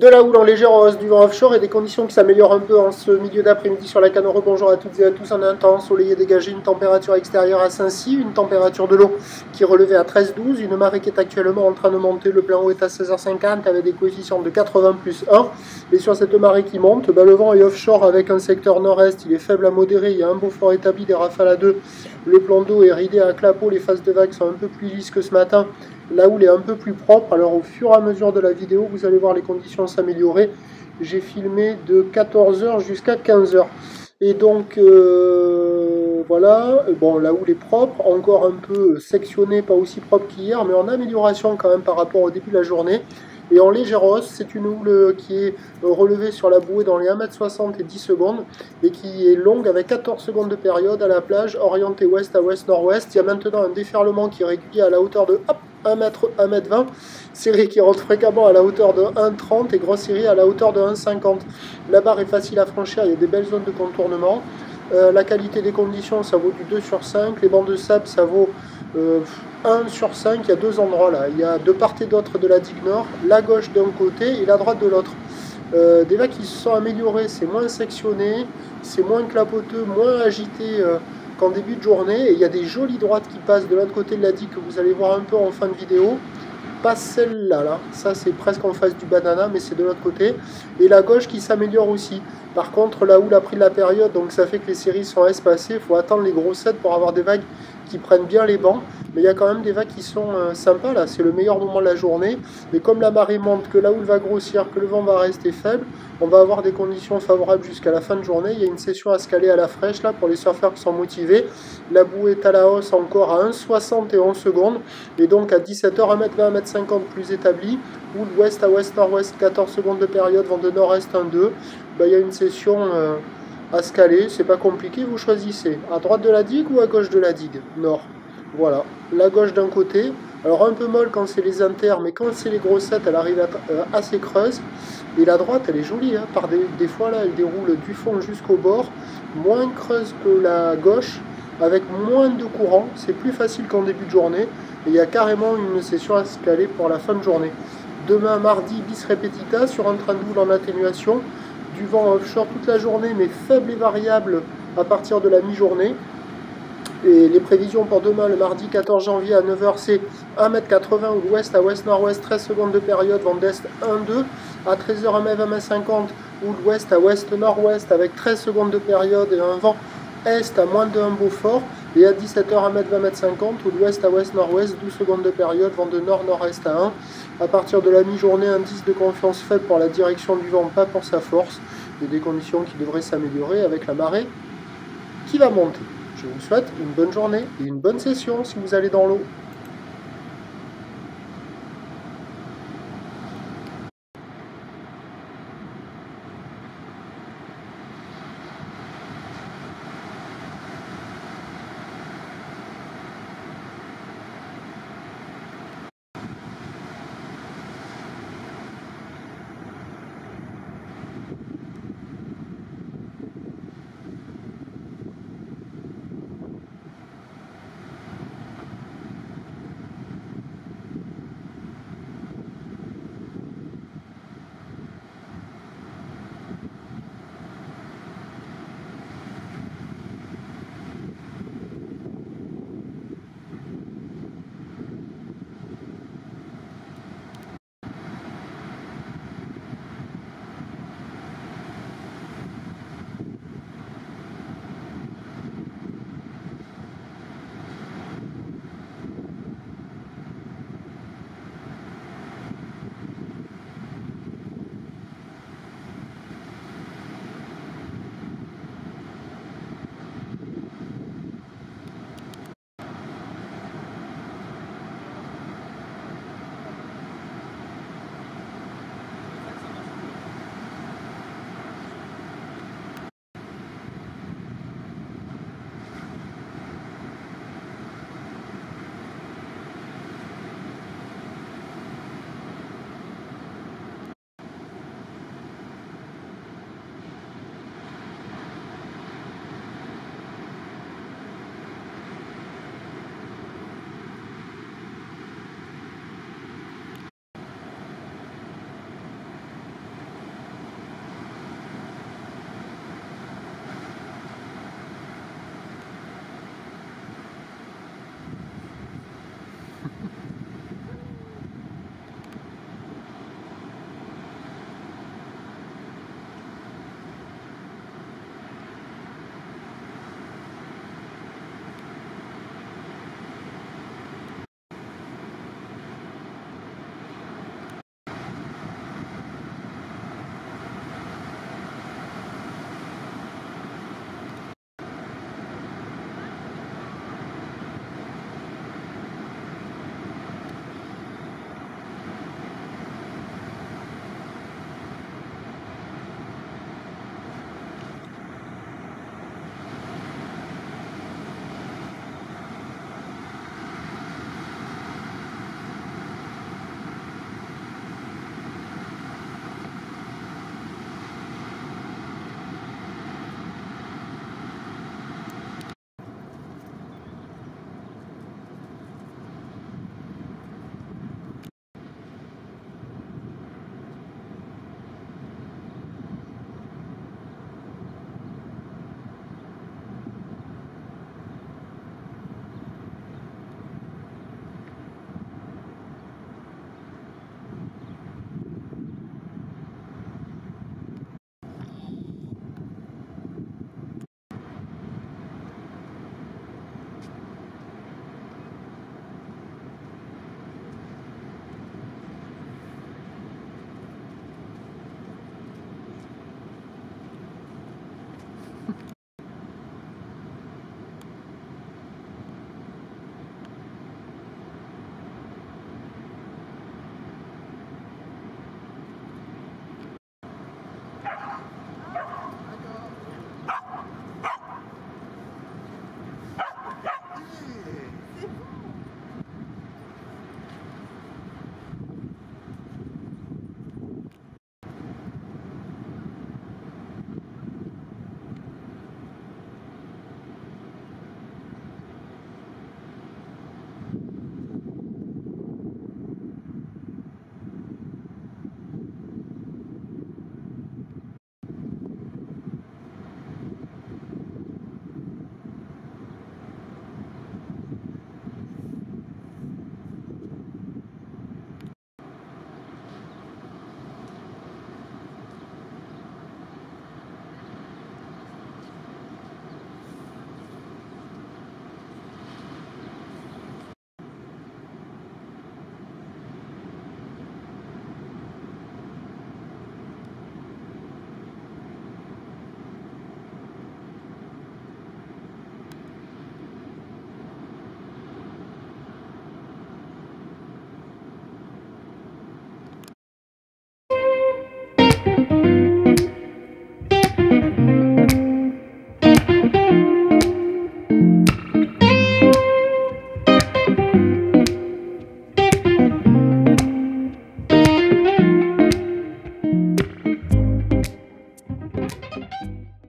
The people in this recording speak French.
De la houle en légère hausse du vent offshore et des conditions qui s'améliorent un peu en ce milieu d'après-midi sur la Canore. Bonjour à toutes et à tous. On a un temps ensoleillé dégagé, une température extérieure à Saint-Cy, une température de l'eau qui est relevée à 13-12, une marée qui est actuellement en train de monter. Le plein eau est à 16h50 avec des coefficients de 80 plus 1. Et sur cette marée qui monte, le vent est offshore avec un secteur nord-est. Il est faible à modéré. Il y a un beau fort établi, des rafales à 2. Le plan d'eau est ridé à clapot. Les phases de vagues sont un peu plus lisses que ce matin. La houle est un peu plus propre, alors au fur et à mesure de la vidéo, vous allez voir les conditions s'améliorer. J'ai filmé de 14h jusqu'à 15h. Et donc, voilà, bon, la houle est propre, encore un peu sectionnée, pas aussi propre qu'hier, mais en amélioration quand même par rapport au début de la journée. Et en légère hausse, c'est une houle qui est relevée sur la bouée dans les 1,60 m et 10 secondes et qui est longue avec 14 secondes de période à la plage, orientée ouest à ouest-nord-ouest. Il y a maintenant un déferlement qui est régulier à la hauteur de 1 m 20, série qui rentre fréquemment à la hauteur de 1,30 et grosse série à la hauteur de 1,50. La barre est facile à franchir, il y a des belles zones de contournement. La qualité des conditions, ça vaut du 2 sur 5. Les bancs de sable, ça vaut 1 sur 5. Il y a deux endroits là. Il y a de part et d'autre de la digue nord, la gauche d'un côté et la droite de l'autre. Des vagues qui se sont améliorées, c'est moins sectionné, c'est moins clapoteux, moins agité qu'en début de journée. Et il y a des jolies droites qui passent de l'autre côté de la digue que vous allez voir un peu en fin de vidéo. Pas celle-là, là. Ça c'est presque en face du banana, mais c'est de l'autre côté. Et la gauche qui s'améliore aussi. Par contre, la houle a pris de la période, donc ça fait que les séries sont espacées. Il faut attendre les grosses sets pour avoir des vagues qui prennent bien les bancs. Mais il y a quand même des vagues qui sont sympas, là. C'est le meilleur moment de la journée. Mais comme la marée monte, que la houle va grossir, que le vent va rester faible, on va avoir des conditions favorables jusqu'à la fin de journée. Il y a une session à se caler à la fraîche, là, pour les surfeurs qui sont motivés. La bouée est à la hausse encore à 1,60 et 11 secondes. Et donc à 17h, 1m20, 1m50 plus établi. Houle ouest à ouest-nord-ouest, 14 secondes de période, vent de nord-est 1,2. Il y a une session à se caler, c'est pas compliqué, vous choisissez. À droite de la digue ou à gauche de la digue? Nord. Voilà. La gauche d'un côté. Alors un peu molle quand c'est les inters, mais quand c'est les grossettes, elle arrive assez creuse. Et la droite, elle est jolie. Hein. Par des fois, là, elle déroule du fond jusqu'au bord. Moins creuse que la gauche, avec moins de courant. C'est plus facile qu'en début de journée. Et il y a carrément une session à se caler pour la fin de journée. Demain, mardi, bis repetita, sur un train de houle en atténuation. Du vent offshore toute la journée, mais faible et variable à partir de la mi-journée. Et les prévisions pour demain, le mardi 14 janvier à 9h, c'est 1m80 ou ouest à ouest-nord-ouest, 13 secondes de période, vent d'est 1,2. À 13h, 1m50 ou l'ouest à ouest-nord-ouest avec 13 secondes de période et un vent est à moins de 1 Beaufort. Et à 17h, 1m20-1m50 ou l'ouest à ouest-nord-ouest, 12 secondes de période, vent de nord-nord-est à 1. À partir de la mi-journée, indice de confiance faible pour la direction du vent, pas pour sa force. Et des conditions qui devraient s'améliorer avec la marée qui va monter. Je vous souhaite une bonne journée et une bonne session si vous allez dans l'eau.